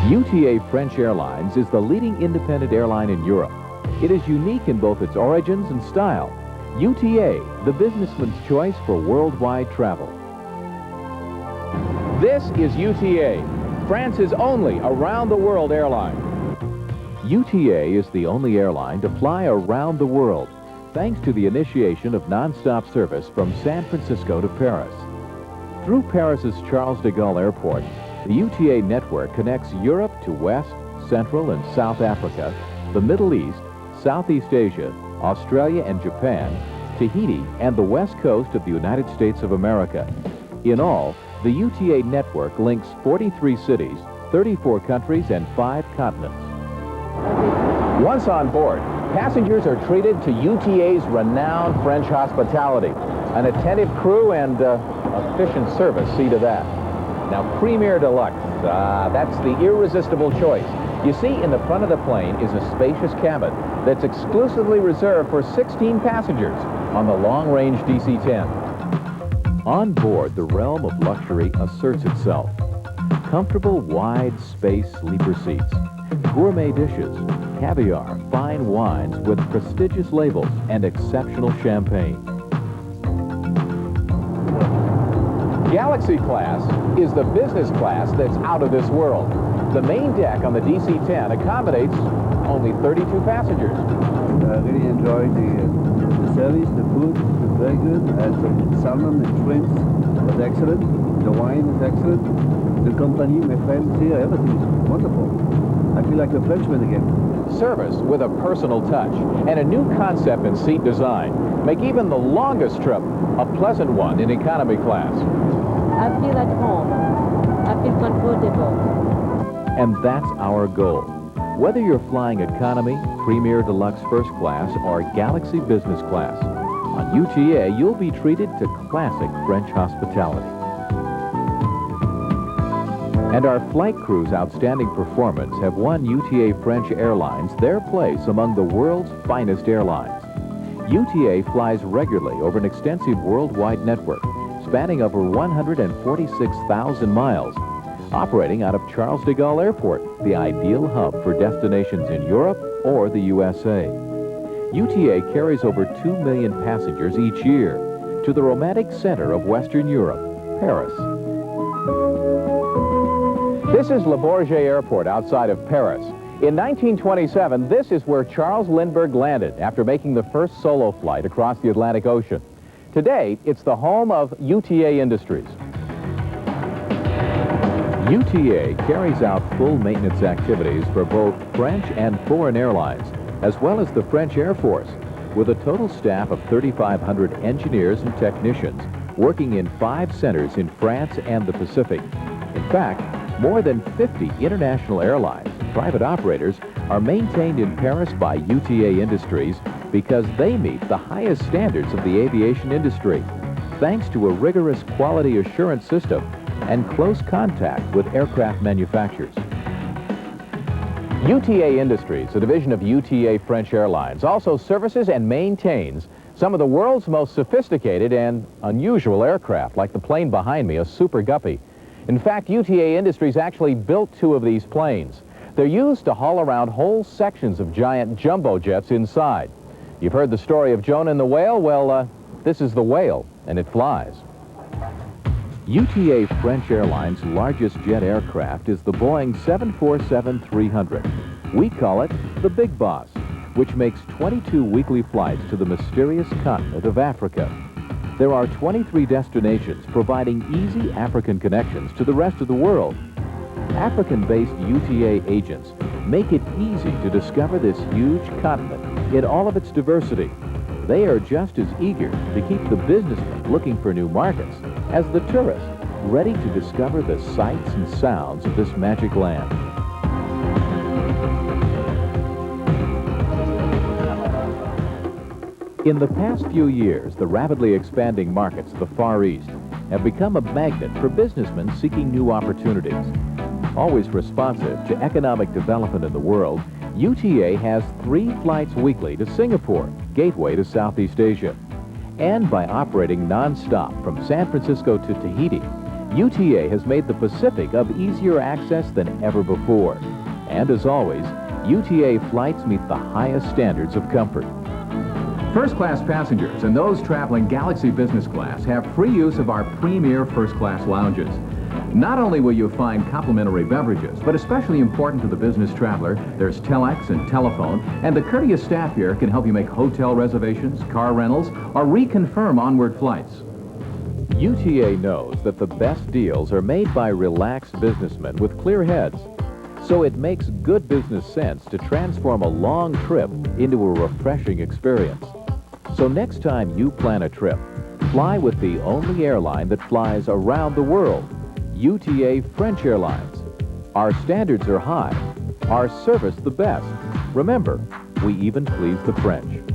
UTA French Airlines is the leading independent airline in Europe. It is unique in both its origins and style. UTA, the businessman's choice for worldwide travel. This is UTA, France's only around-the-world airline. UTA is the only airline to fly around the world, thanks to the initiation of non-stop service from San Francisco to Paris. Through Paris's Charles de Gaulle Airport, the UTA network connects Europe to West, Central, and South Africa, the Middle East, Southeast Asia, Australia and Japan, Tahiti, and the west coast of the United States of America. In all, the UTA network links 43 cities, 34 countries, and 5 continents. Once on board, passengers are treated to UTA's renowned French hospitality. An attentive crew and efficient service see to that. Now, Premier Deluxe, that's the irresistible choice. You see, in the front of the plane is a spacious cabin that's exclusively reserved for 16 passengers on the long-range DC-10. On board, the realm of luxury asserts itself. Comfortable, wide space sleeper seats, gourmet dishes, caviar, fine wines with prestigious labels, and exceptional champagne. Galaxy class is the business class that's out of this world. The main deck on the DC-10 accommodates only 32 passengers. I really enjoyed the service, the food was very good. The salmon and shrimps was excellent. The wine is excellent. The company, my friends here, everything is wonderful. I feel like a Frenchman again. Service with a personal touch and a new concept in seat design make even the longest trip a pleasant one in economy class. I feel at home. I feel comfortable. And that's our goal. Whether you're flying economy, Premier Deluxe First Class, or Galaxy Business Class, on UTA you'll be treated to classic French hospitality. And our flight crew's outstanding performance have won UTA French Airlines their place among the world's finest airlines. UTA flies regularly over an extensive worldwide network spanning over 146,000 miles, operating out of Charles de Gaulle Airport, the ideal hub for destinations in Europe or the USA. UTA carries over 2 million passengers each year to the romantic center of Western Europe, Paris. This is Le Bourget Airport outside of Paris. In 1927, this is where Charles Lindbergh landed after making the first solo flight across the Atlantic Ocean. Today, it's the home of UTA Industries. UTA carries out full maintenance activities for both French and foreign airlines, as well as the French Air Force, with a total staff of 3,500 engineers and technicians working in 5 centers in France and the Pacific. In fact, more than 50 international airlines and private operators are maintained in Paris by UTA Industries because they meet the highest standards of the aviation industry, thanks to a rigorous quality assurance system and close contact with aircraft manufacturers. UTA Industries, a division of UTA French Airlines, also services and maintains some of the world's most sophisticated and unusual aircraft, like the plane behind me, a Super Guppy. In fact, UTA Industries actually built 2 of these planes. They're used to haul around whole sections of giant jumbo jets inside. You've heard the story of Jonah and the whale? Well, this is the whale, and it flies. UTA French Airlines' largest jet aircraft is the Boeing 747-300. We call it the Big Boss, which makes 22 weekly flights to the mysterious continent of Africa. There are 23 destinations providing easy African connections to the rest of the world. African-based UTA agents make it easy to discover this huge continent in all of its diversity. They are just as eager to keep the businessmen looking for new markets as the tourists ready to discover the sights and sounds of this magic land. In the past few years, the rapidly expanding markets of the Far East have become a magnet for businessmen seeking new opportunities. Always responsive to economic development in the world, UTA has 3 flights weekly to Singapore, gateway to Southeast Asia. And by operating non-stop from San Francisco to Tahiti, UTA has made the Pacific of easier access than ever before. And as always, UTA flights meet the highest standards of comfort. First-class passengers and those traveling Galaxy Business Class have free use of our premier first-class lounges. Not only will you find complimentary beverages, but especially important to the business traveler, there's telex and telephone, and the courteous staff here can help you make hotel reservations, car rentals, or reconfirm onward flights. UTA knows that the best deals are made by relaxed businessmen with clear heads. So it makes good business sense to transform a long trip into a refreshing experience. So next time you plan a trip, fly with the only airline that flies around the world, UTA French Airlines. Our standards are high, our service the best. Remember, we even please the French.